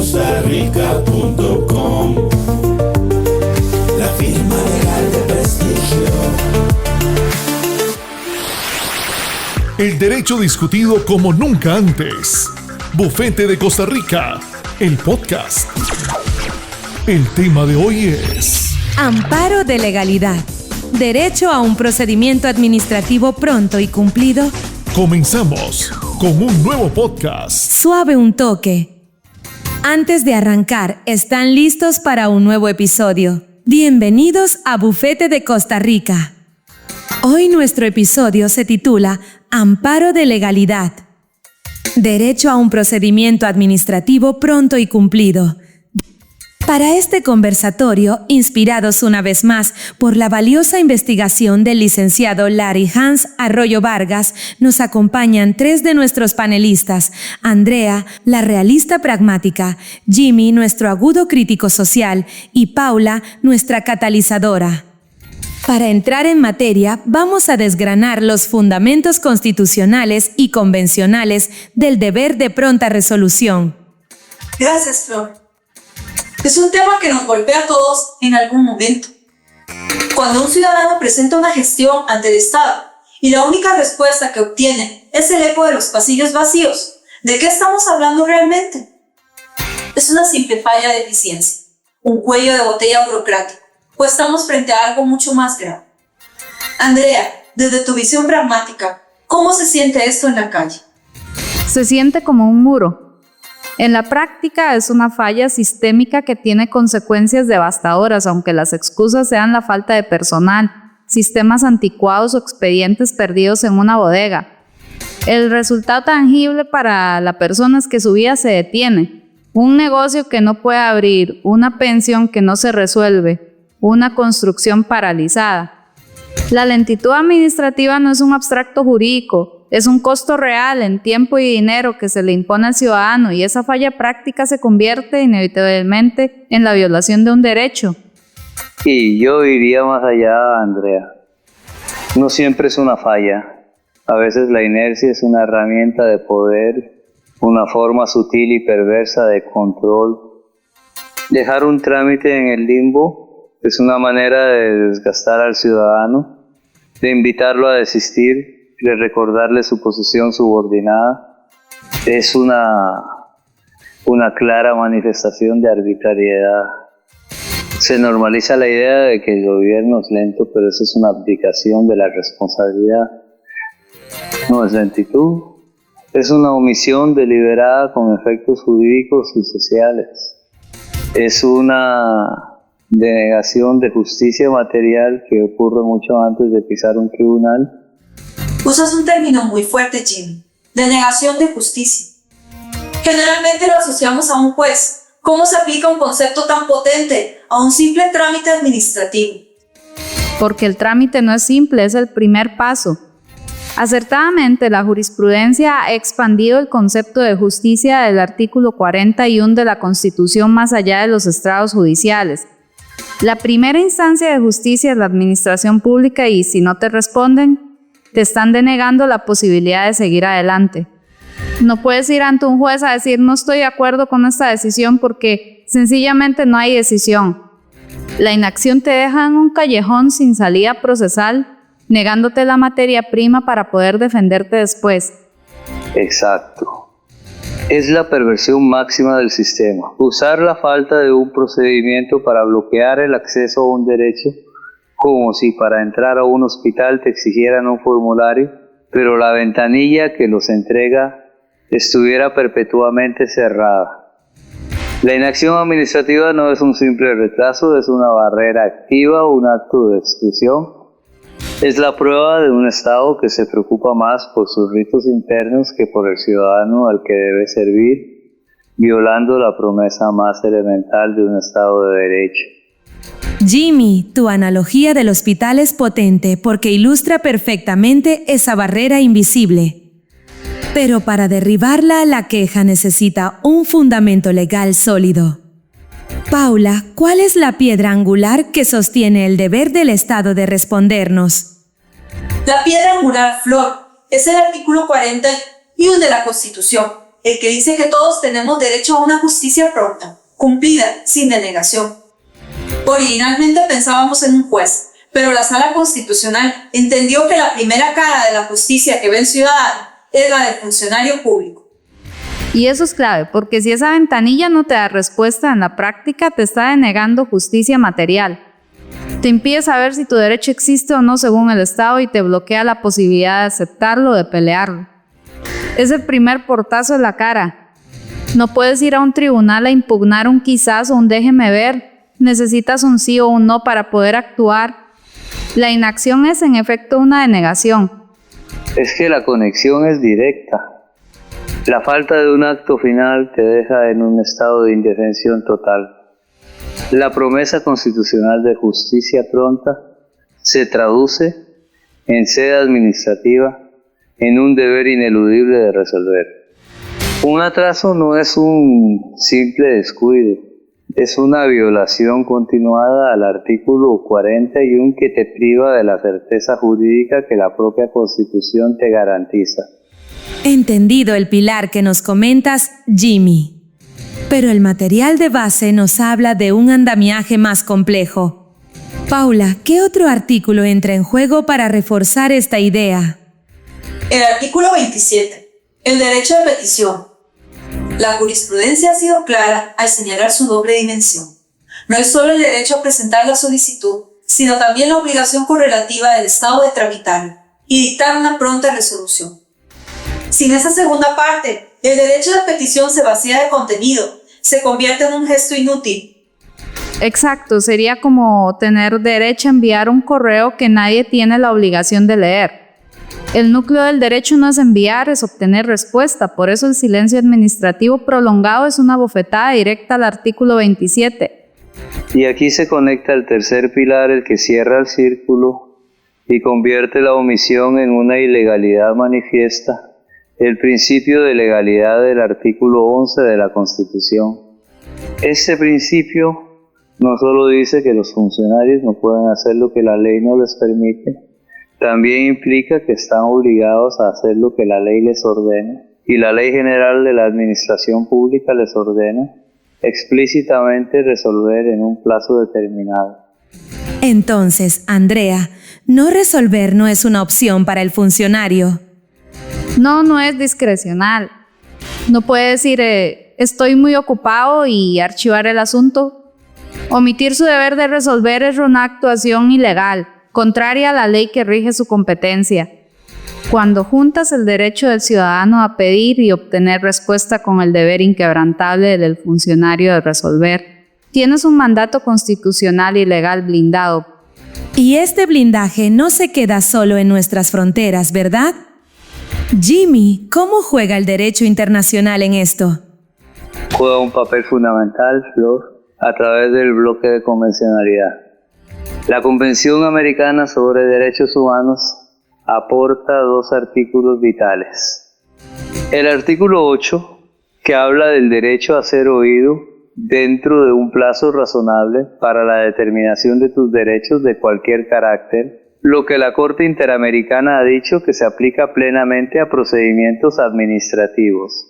costarica.com, la firma legal de prestigio. El derecho discutido como nunca antes. Bufete de Costa Rica, el podcast. El tema de hoy es amparo de legalidad. Derecho a un procedimiento administrativo pronto y cumplido. Comenzamos con un nuevo podcast. Suave un toque. Antes de arrancar, ¿están listos para un nuevo episodio? Bienvenidos a Bufete de Costa Rica. Hoy nuestro episodio se titula Amparo de legalidad. Derecho a un procedimiento administrativo pronto y cumplido. Para este conversatorio, inspirados una vez más por la valiosa investigación del licenciado Larry Hans Arroyo Vargas, nos acompañan tres de nuestros panelistas: Andrea, la realista pragmática; Jimmy, nuestro agudo crítico social; y Paula, nuestra catalizadora. Para entrar en materia, vamos a desgranar los fundamentos constitucionales y convencionales del deber de pronta resolución. Gracias, Flor. Es un tema que nos golpea a todos en algún momento. Cuando un ciudadano presenta una gestión ante el Estado y la única respuesta que obtiene es el eco de los pasillos vacíos, ¿de qué estamos hablando realmente? Es una simple falla de eficiencia, un cuello de botella burocrático, o estamos frente a algo mucho más grave. Andrea, desde tu visión pragmática, ¿cómo se siente esto en la calle? Se siente como un muro. En la práctica es una falla sistémica que tiene consecuencias devastadoras, aunque las excusas sean la falta de personal, sistemas anticuados o expedientes perdidos en una bodega. El resultado tangible para la persona es que su vida se detiene. Un negocio que no puede abrir, una pensión que no se resuelve, una construcción paralizada. La lentitud administrativa no es un abstracto jurídico, es un costo real en tiempo y dinero que se le impone al ciudadano, y esa falla práctica se convierte inevitablemente en la violación de un derecho. Y yo iría más allá, Andrea. No siempre es una falla. A veces la inercia es una herramienta de poder, una forma sutil y perversa de control. Dejar un trámite en el limbo es una manera de desgastar al ciudadano, de invitarlo a desistir, de recordarle su posición subordinada. Es una clara manifestación de arbitrariedad. Se normaliza la idea de que el gobierno es lento, pero eso es una abdicación de la responsabilidad. No es lentitud, es una omisión deliberada con efectos jurídicos y sociales. Es una denegación de justicia material que ocurre mucho antes de pisar un tribunal. Usas un término muy fuerte, Jimmy: denegación de justicia. Generalmente lo asociamos a un juez. ¿Cómo se aplica un concepto tan potente a un simple trámite administrativo? Porque el trámite no es simple, es el primer paso. Acertadamente, la jurisprudencia ha expandido el concepto de justicia del artículo 41 de la Constitución más allá de los estrados judiciales. La primera instancia de justicia es la administración pública, y si no te responden, te están denegando la posibilidad de seguir adelante. No puedes ir ante un juez a decir: no estoy de acuerdo con esta decisión, porque sencillamente no hay decisión. La inacción te deja en un callejón sin salida procesal, negándote la materia prima para poder defenderte después. Exacto. Es la perversión máxima del sistema. Usar la falta de un procedimiento para bloquear el acceso a un derecho, como si para entrar a un hospital te exigieran un formulario, pero la ventanilla que los entrega estuviera perpetuamente cerrada. La inacción administrativa no es un simple retraso, es una barrera activa, un acto de exclusión. Es la prueba de un Estado que se preocupa más por sus ritos internos que por el ciudadano al que debe servir, violando la promesa más elemental de un Estado de derecho. Jimmy, tu analogía del hospital es potente porque ilustra perfectamente esa barrera invisible. Pero para derribarla, la queja necesita un fundamento legal sólido. Paula, ¿cuál es la piedra angular que sostiene el deber del Estado de respondernos? La piedra angular, Flor, es el artículo 41 de la Constitución, el que dice que todos tenemos derecho a una justicia pronta, cumplida, sin denegación. Originalmente pensábamos en un juez, pero la Sala Constitucional entendió que la primera cara de la justicia que ve el ciudadano es la del funcionario público. Y eso es clave, porque si esa ventanilla no te da respuesta en la práctica, te está denegando justicia material. Te impide saber si tu derecho existe o no según el Estado y te bloquea la posibilidad de aceptarlo o de pelearlo. Es el primer portazo en la cara. No puedes ir a un tribunal a impugnar un quizás o un déjeme ver. Necesitas un sí o un no para poder actuar. La inacción es en efecto una denegación. Es que la conexión es directa. La falta de un acto final te deja en un estado de indefensión total. La promesa constitucional de justicia pronta se traduce en sede administrativa en un deber ineludible de resolver. Un atraso no es un simple descuido, es una violación continuada al artículo 41 que te priva de la certeza jurídica que la propia Constitución te garantiza. Entendido el pilar que nos comentas, Jimmy. Pero el material de base nos habla de un andamiaje más complejo. Paula, ¿qué otro artículo entra en juego para reforzar esta idea? El artículo 27, el derecho de petición. La jurisprudencia ha sido clara al señalar su doble dimensión. No es solo el derecho a presentar la solicitud, sino también la obligación correlativa del Estado de tramitarla y dictar una pronta resolución. Sin esa segunda parte, el derecho de petición se vacía de contenido, se convierte en un gesto inútil. Exacto, sería como tener derecho a enviar un correo que nadie tiene la obligación de leer. El núcleo del derecho no es enviar, es obtener respuesta. Por eso el silencio administrativo prolongado es una bofetada directa al artículo 27. Y aquí se conecta el tercer pilar, el que cierra el círculo y convierte la omisión en una ilegalidad manifiesta. El principio de legalidad del artículo 11 de la Constitución. Este principio no solo dice que los funcionarios no pueden hacer lo que la ley no les permite, también implica que están obligados a hacer lo que la ley les ordena, y la Ley General de la Administración Pública les ordena explícitamente resolver en un plazo determinado. Entonces, Andrea, no resolver no es una opción para el funcionario. No es discrecional. No puede decir, estoy muy ocupado y archivar el asunto. Omitir su deber de resolver es una actuación ilegal, contraria a la ley que rige su competencia. Cuando juntas el derecho del ciudadano a pedir y obtener respuesta con el deber inquebrantable del funcionario de resolver, tienes un mandato constitucional y legal blindado. Y este blindaje no se queda solo en nuestras fronteras, ¿verdad? Jimmy, ¿cómo juega el derecho internacional en esto? Juega un papel fundamental, Flor, a través del bloque de convencionalidad. La Convención Americana sobre Derechos Humanos aporta dos artículos vitales. El artículo 8, que habla del derecho a ser oído dentro de un plazo razonable para la determinación de tus derechos de cualquier carácter, lo que la Corte Interamericana ha dicho que se aplica plenamente a procedimientos administrativos.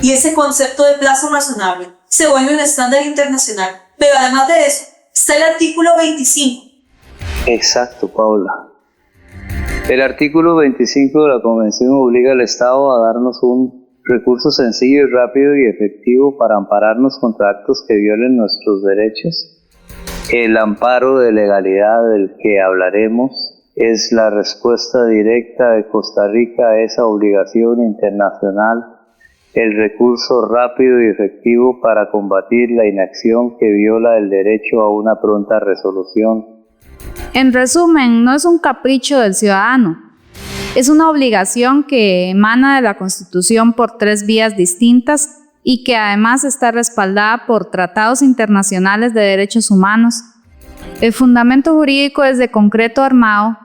Y ese concepto de plazo razonable se vuelve un estándar internacional. Pero además de eso, está el artículo 25. Exacto, Paula. El artículo 25 de la Convención obliga al Estado a darnos un recurso sencillo y rápido y efectivo para ampararnos contra actos que violen nuestros derechos. El amparo de legalidad del que hablaremos es la respuesta directa de Costa Rica a esa obligación internacional, el recurso rápido y efectivo para combatir la inacción que viola el derecho a una pronta resolución. En resumen, no es un capricho del ciudadano, es una obligación que emana de la Constitución por 3 vías distintas y que además está respaldada por tratados internacionales de derechos humanos. El fundamento jurídico es de concreto armado.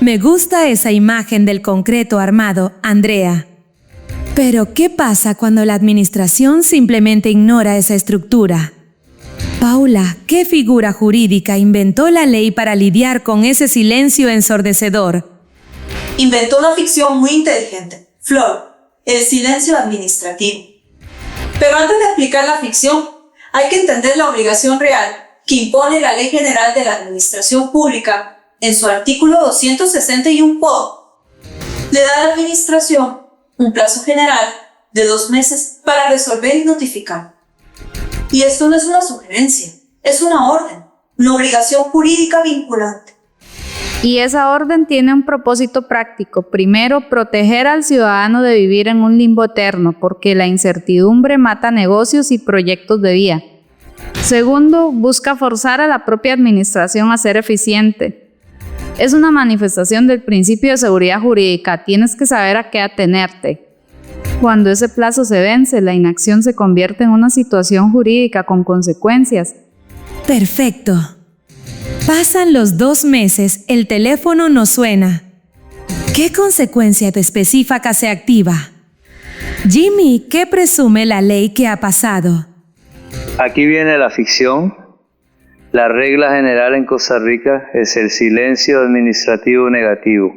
Me gusta esa imagen del concreto armado, Andrea. Pero, ¿qué pasa cuando la administración simplemente ignora esa estructura? Paula, ¿qué figura jurídica inventó la ley para lidiar con ese silencio ensordecedor? Inventó una ficción muy inteligente. Flor, el silencio administrativo. Pero antes de explicar la ficción, hay que entender la obligación real que impone la Ley General de la Administración Pública en su artículo 261 quod. Le da a la Administración un plazo general de 2 meses para resolver y notificar. Y esto no es una sugerencia, es una orden, una obligación jurídica vinculante. Y esa orden tiene un propósito práctico. Primero, proteger al ciudadano de vivir en un limbo eterno, porque la incertidumbre mata negocios y proyectos de vida. Segundo, busca forzar a la propia administración a ser eficiente. Es una manifestación del principio de seguridad jurídica. Tienes que saber a qué atenerte. Cuando ese plazo se vence, la inacción se convierte en una situación jurídica con consecuencias. Perfecto. Pasan los 2 meses, el teléfono no suena. ¿Qué consecuencia específica se activa? Jimmy, ¿qué presume la ley que ha pasado? Aquí viene la ficción. La regla general en Costa Rica es el silencio administrativo negativo.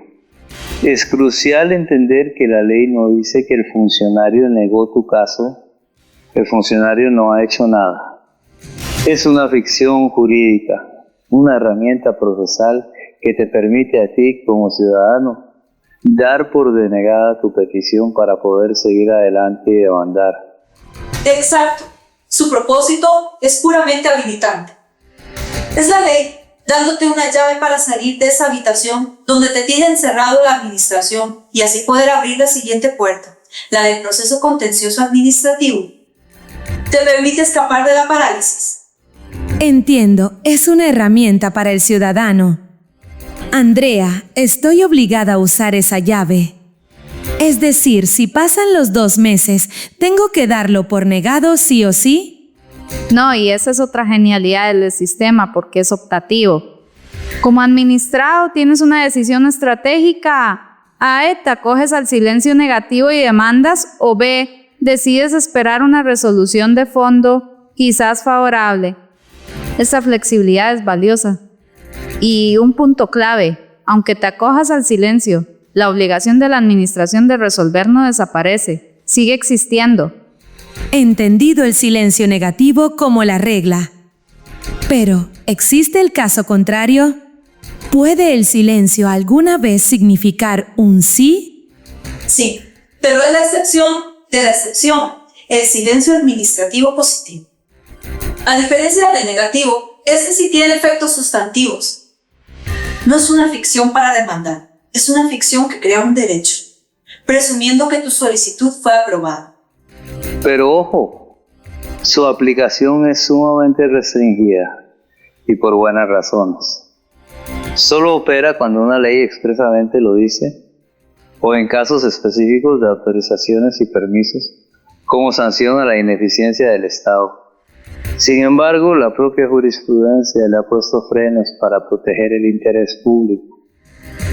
Es crucial entender que la ley no dice que el funcionario negó tu caso. El funcionario no ha hecho nada. Es una ficción jurídica, una herramienta procesal que te permite a ti como ciudadano dar por denegada tu petición para poder seguir adelante y demandar. Exacto. Su propósito es puramente habilitante. Es la ley dándote una llave para salir de esa habitación donde te tiene encerrado la administración y así poder abrir la siguiente puerta, la del proceso contencioso administrativo. Te permite escapar de la parálisis. Entiendo, es una herramienta para el ciudadano. Andrea, estoy obligada a usar esa llave. Es decir, si pasan los 2 meses, ¿tengo que darlo por negado sí o sí? No, y esa es otra genialidad del sistema porque es optativo. Como administrado tienes una decisión estratégica. A, te acoges al silencio negativo y demandas, o B, decides esperar una resolución de fondo, quizás favorable. Esta flexibilidad es valiosa. Y un punto clave, aunque te acojas al silencio, la obligación de la administración de resolver no desaparece, sigue existiendo. Entendido el silencio negativo como la regla. Pero, ¿existe el caso contrario? ¿Puede el silencio alguna vez significar un sí? Sí, pero es la excepción de la excepción, el silencio administrativo positivo. A diferencia del negativo, este sí tiene efectos sustantivos. No es una ficción para demandar, es una ficción que crea un derecho, presumiendo que tu solicitud fue aprobada. Pero ojo, su aplicación es sumamente restringida y por buenas razones. Solo opera cuando una ley expresamente lo dice o en casos específicos de autorizaciones y permisos como sanción a la ineficiencia del Estado. Sin embargo, la propia jurisprudencia le ha puesto frenos para proteger el interés público.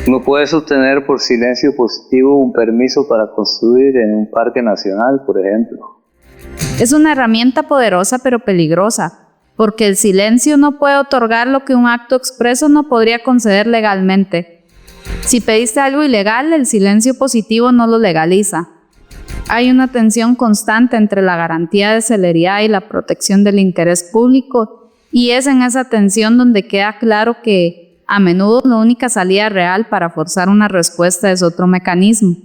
No puedes obtener por silencio positivo un permiso para construir en un parque nacional, por ejemplo. Es una herramienta poderosa pero peligrosa, porque el silencio no puede otorgar lo que un acto expreso no podría conceder legalmente. Si pediste algo ilegal, el silencio positivo no lo legaliza. Hay una tensión constante entre la garantía de celeridad y la protección del interés público, y es en esa tensión donde queda claro que, a menudo, la única salida real para forzar una respuesta es otro mecanismo.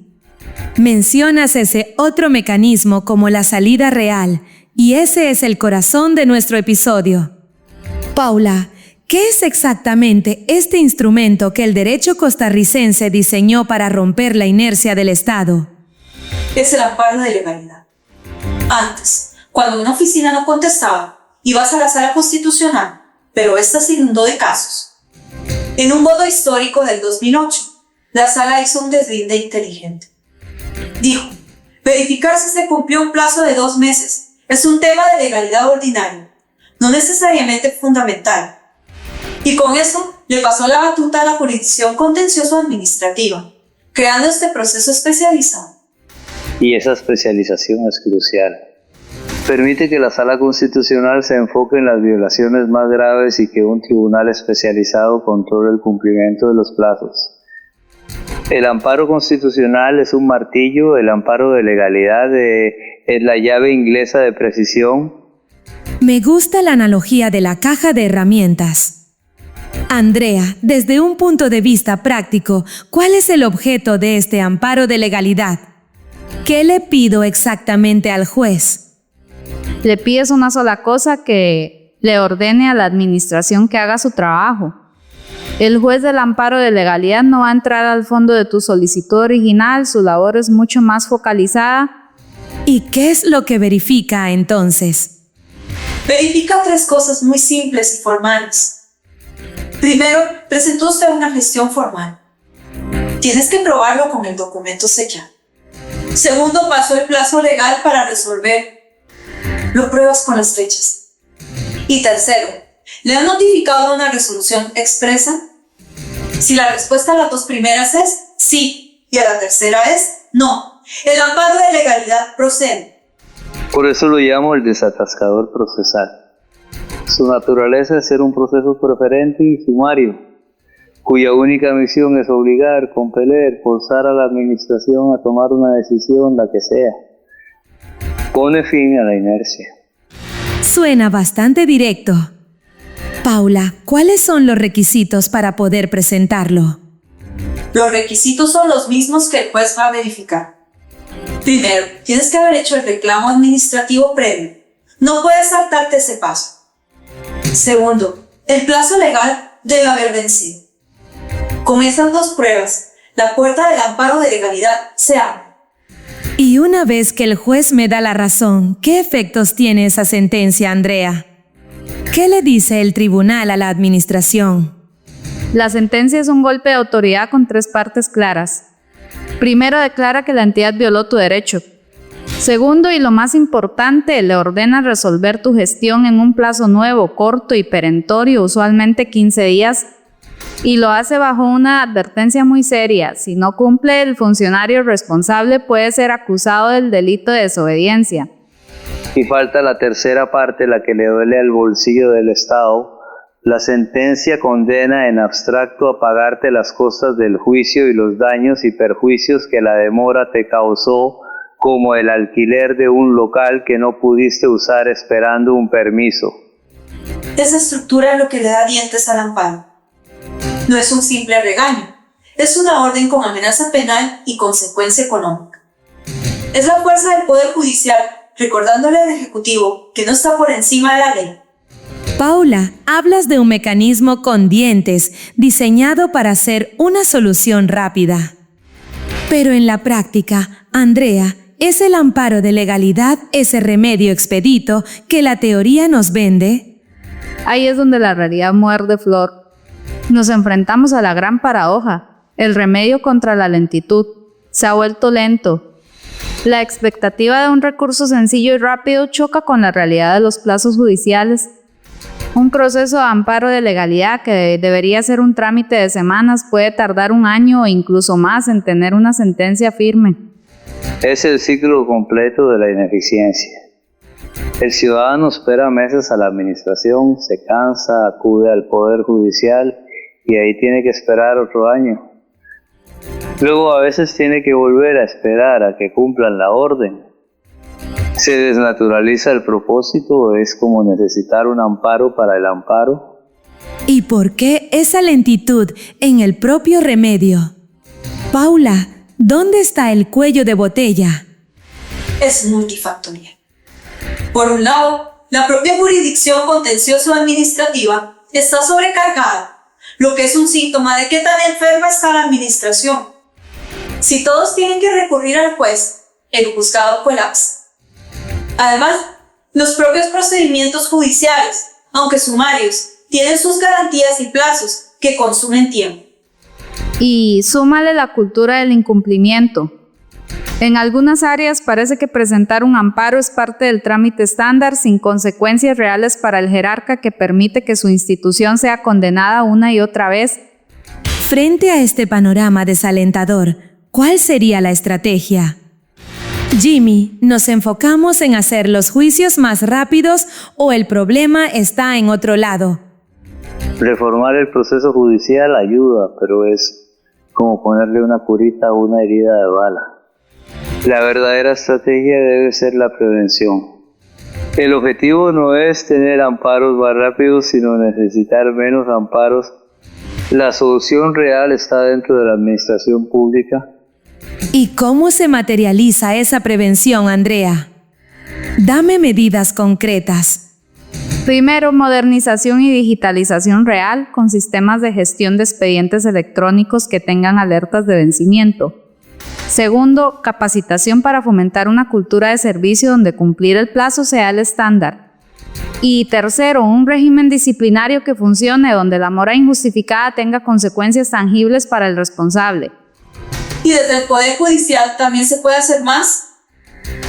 Mencionas ese otro mecanismo como la salida real, y ese es el corazón de nuestro episodio. Paula, ¿qué es exactamente este instrumento que el derecho costarricense diseñó para romper la inercia del Estado? Es el amparo de legalidad. Antes, cuando una oficina no contestaba, ibas a la sala constitucional, pero esta se inundó de casos. En un voto histórico del 2008, la sala hizo un deslinde inteligente. Dijo, verificar si se cumplió un plazo de 2 meses es un tema de legalidad ordinario, no necesariamente fundamental. Y con eso le pasó la batuta a la jurisdicción contencioso-administrativa, creando este proceso especializado. Y esa especialización es crucial. Permite que la Sala Constitucional se enfoque en las violaciones más graves y que un tribunal especializado controle el cumplimiento de los plazos. El amparo constitucional es un martillo, el amparo de legalidad es la llave inglesa de precisión. Me gusta la analogía de la caja de herramientas. Andrea, desde un punto de vista práctico, ¿cuál es el objeto de este amparo de legalidad? ¿Qué le pido exactamente al juez? Le pides una sola cosa: que le ordene a la administración que haga su trabajo. El juez del amparo de legalidad no va a entrar al fondo de tu solicitud original, su labor es mucho más focalizada. ¿Y qué es lo que verifica entonces? Verifica 3 cosas muy simples y formales. Primero, presentó usted una gestión formal. Tienes que probarlo con el documento sellado. Segundo, pasó el plazo legal para resolver. Lo pruebas con las fechas. Y tercero, ¿le han notificado una resolución expresa? Si la respuesta a las 2 primeras es sí y a la tercera es no, el amparo de legalidad procede. Por eso lo llamo el desatascador procesal. Su naturaleza es ser un proceso preferente y sumario, cuya única misión es obligar, compeler, forzar a la administración a tomar una decisión, la que sea. Pone fin a la inercia. Suena bastante directo. Paula, ¿cuáles son los requisitos para poder presentarlo? Los requisitos son los mismos que el juez va a verificar. Primero, tienes que haber hecho el reclamo administrativo previo. No puedes saltarte ese paso. Segundo, el plazo legal debe haber vencido. Con esas 2 pruebas, la puerta del amparo de legalidad se abre. Y una vez que el juez me da la razón, ¿qué efectos tiene esa sentencia, Andrea? ¿Qué le dice el tribunal a la administración? La sentencia es un golpe de autoridad con 3 partes claras. Primero, declara que la entidad violó tu derecho. Segundo, y lo más importante, le ordena resolver tu gestión en un plazo nuevo, corto y perentorio, usualmente 15 días, y lo hace bajo una advertencia muy seria. Si no cumple, el funcionario responsable puede ser acusado del delito de desobediencia. Y falta la tercera parte, la que le duele al bolsillo del Estado. La sentencia condena en abstracto a pagarte las costas del juicio y los daños y perjuicios que la demora te causó, como el alquiler de un local que no pudiste usar esperando un permiso. Esa estructura es lo que le da dientes al amparo. No es un simple regaño, es una orden con amenaza penal y consecuencia económica. Es la fuerza del Poder Judicial recordándole al Ejecutivo que no está por encima de la ley. Paula, hablas de un mecanismo con dientes diseñado para hacer una solución rápida. Pero en la práctica, Andrea, ¿es el amparo de legalidad ese remedio expedito que la teoría nos vende? Ahí es donde la realidad muerde flor. Nos enfrentamos a la gran paradoja, el remedio contra la lentitud. Se ha vuelto lento. La expectativa de un recurso sencillo y rápido choca con la realidad de los plazos judiciales. Un proceso de amparo de legalidad que debería ser un trámite de semanas puede tardar 1 año o incluso más en tener una sentencia firme. Es el ciclo completo de la ineficiencia. El ciudadano espera meses a la administración, se cansa, acude al Poder Judicial y ahí tiene que esperar otro año. Luego a veces tiene que volver a esperar a que cumplan la orden. Se desnaturaliza el propósito, es como necesitar un amparo para el amparo. ¿Y por qué esa lentitud en el propio remedio? Paula, ¿dónde está el cuello de botella? Es multifactorial. Por un lado, la propia jurisdicción contencioso-administrativa está sobrecargada, lo que es un síntoma de qué tan enferma está la administración. Si todos tienen que recurrir al juez, el juzgado colapsa. Además, los propios procedimientos judiciales, aunque sumarios, tienen sus garantías y plazos que consumen tiempo. Y súmale la cultura del incumplimiento. En algunas áreas parece que presentar un amparo es parte del trámite estándar sin consecuencias reales para el jerarca que permite que su institución sea condenada una y otra vez. Frente a este panorama desalentador, ¿cuál sería la estrategia? Jimmy, ¿nos enfocamos en hacer los juicios más rápidos o el problema está en otro lado? Reformar el proceso judicial ayuda, pero es como ponerle una curita a una herida de bala. La verdadera estrategia debe ser la prevención. El objetivo no es tener amparos más rápidos, sino necesitar menos amparos. La solución real está dentro de la administración pública. ¿Y cómo se materializa esa prevención, Andrea? Dame medidas concretas. Primero, modernización y digitalización real con sistemas de gestión de expedientes electrónicos que tengan alertas de vencimiento. Segundo, capacitación para fomentar una cultura de servicio donde cumplir el plazo sea el estándar. Y tercero, un régimen disciplinario que funcione, donde la mora injustificada tenga consecuencias tangibles para el responsable. Y desde el Poder Judicial también se puede hacer más.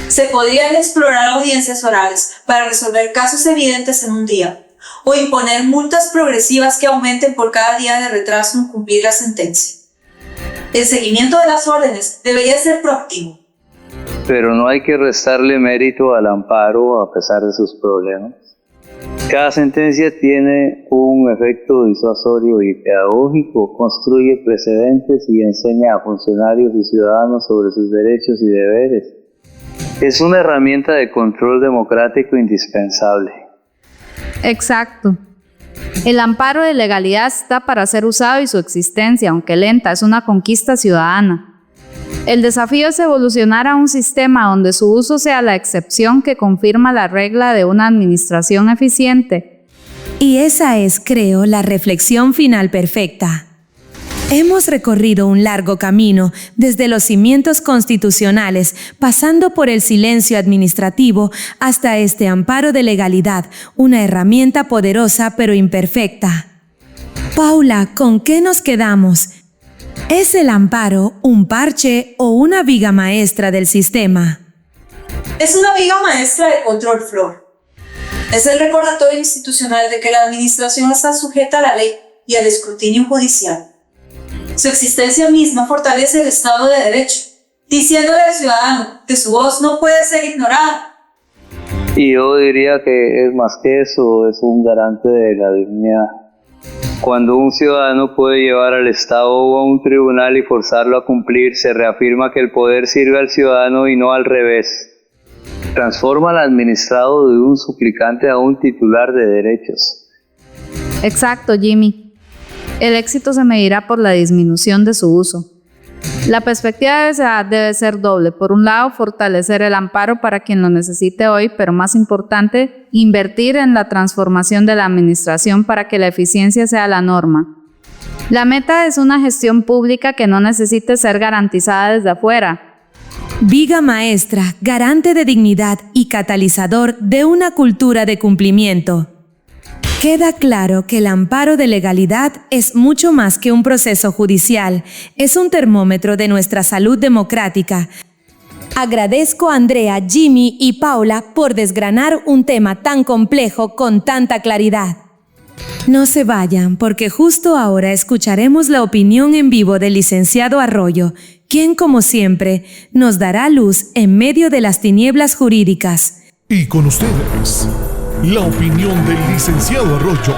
Se podrían explorar audiencias orales para resolver casos evidentes en un día, o imponer multas progresivas que aumenten por cada día de retraso en cumplir la sentencia. El seguimiento de las órdenes debería ser proactivo. Pero no hay que restarle mérito al amparo a pesar de sus problemas. Cada sentencia tiene un efecto disuasorio y pedagógico, construye precedentes y enseña a funcionarios y ciudadanos sobre sus derechos y deberes. Es una herramienta de control democrático indispensable. Exacto. El amparo de legalidad está para ser usado y su existencia, aunque lenta, es una conquista ciudadana. El desafío es evolucionar a un sistema donde su uso sea la excepción que confirma la regla de una administración eficiente. Y esa es, creo, la reflexión final perfecta. Hemos recorrido un largo camino, desde los cimientos constitucionales, pasando por el silencio administrativo, hasta este amparo de legalidad, una herramienta poderosa pero imperfecta. Paula, ¿con qué nos quedamos? ¿Es el amparo un parche o una viga maestra del sistema? Es una viga maestra de control, Flor. Es el recordatorio institucional de que la administración está sujeta a la ley y al escrutinio judicial. Su existencia misma fortalece el Estado de Derecho, diciéndole al ciudadano que su voz no puede ser ignorada. Y yo diría que es más que eso, es un garante de la dignidad. Cuando un ciudadano puede llevar al Estado a un tribunal y forzarlo a cumplir, se reafirma que el poder sirve al ciudadano y no al revés. Transforma al administrado de un suplicante a un titular de derechos. Exacto, Jimmy. El éxito se medirá por la disminución de su uso. La perspectiva debe ser doble. Por un lado, fortalecer el amparo para quien lo necesite hoy, pero más importante, invertir en la transformación de la administración para que la eficiencia sea la norma. La meta es una gestión pública que no necesite ser garantizada desde afuera. Viga maestra, garante de dignidad y catalizador de una cultura de cumplimiento. Queda claro que el amparo de legalidad es mucho más que un proceso judicial, es un termómetro de nuestra salud democrática. Agradezco a Andrea, Jimmy y Paula por desgranar un tema tan complejo con tanta claridad. No se vayan, porque justo ahora escucharemos la opinión en vivo del licenciado Arroyo, quien, como siempre, nos dará luz en medio de las tinieblas jurídicas. Y con ustedes, la opinión del licenciado Arroyo.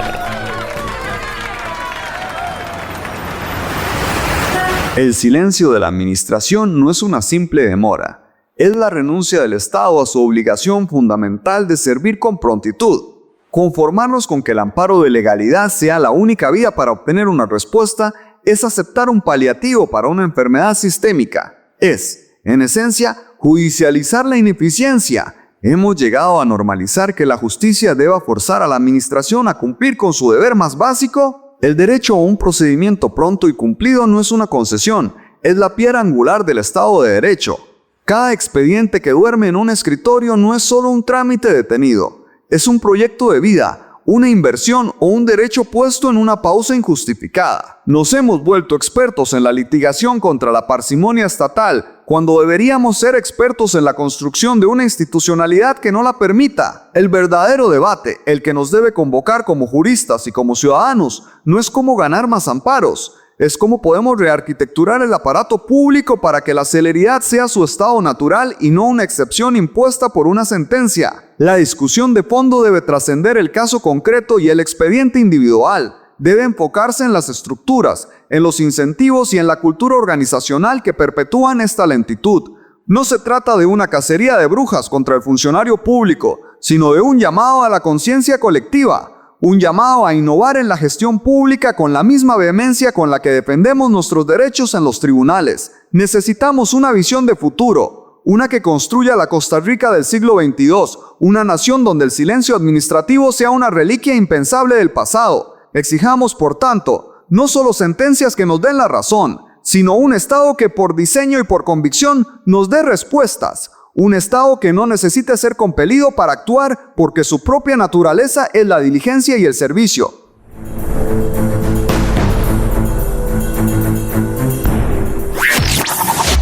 El silencio de la administración no es una simple demora, es la renuncia del Estado a su obligación fundamental de servir con prontitud. Conformarnos con que el amparo de legalidad sea la única vía para obtener una respuesta es aceptar un paliativo para una enfermedad sistémica. Es, en esencia, judicializar la ineficiencia. Hemos llegado a normalizar que la justicia deba forzar a la administración a cumplir con su deber más básico. El derecho a un procedimiento pronto y cumplido no es una concesión, es la piedra angular del Estado de Derecho. Cada expediente que duerme en un escritorio no es solo un trámite detenido, es un proyecto de vida, una inversión o un derecho puesto en una pausa injustificada. Nos hemos vuelto expertos en la litigación contra la parsimonia estatal, cuando deberíamos ser expertos en la construcción de una institucionalidad que no la permita. El verdadero debate, el que nos debe convocar como juristas y como ciudadanos, no es cómo ganar más amparos, es cómo podemos rearquitecturar el aparato público para que la celeridad sea su estado natural y no una excepción impuesta por una sentencia. La discusión de fondo debe trascender el caso concreto y el expediente individual. debe enfocarse en las estructuras, en los incentivos y en la cultura organizacional que perpetúan esta lentitud. No se trata de una cacería de brujas contra el funcionario público, sino de un llamado a la conciencia colectiva, un llamado a innovar en la gestión pública con la misma vehemencia con la que defendemos nuestros derechos en los tribunales. Necesitamos una visión de futuro, una que construya la Costa Rica del siglo XXII, una nación donde el silencio administrativo sea una reliquia impensable del pasado. Exijamos, por tanto, no solo sentencias que nos den la razón, sino un Estado que por diseño y por convicción nos dé respuestas. Un Estado que no necesite ser compelido para actuar porque su propia naturaleza es la diligencia y el servicio.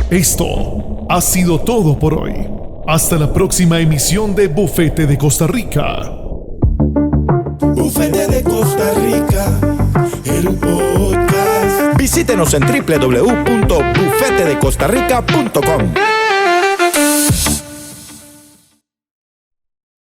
Esto ha sido todo por hoy. Hasta la próxima emisión de Bufete de Costa Rica. Bufete de Costa Rica, el podcast. Visítenos en www.bufetedecostarrica.com.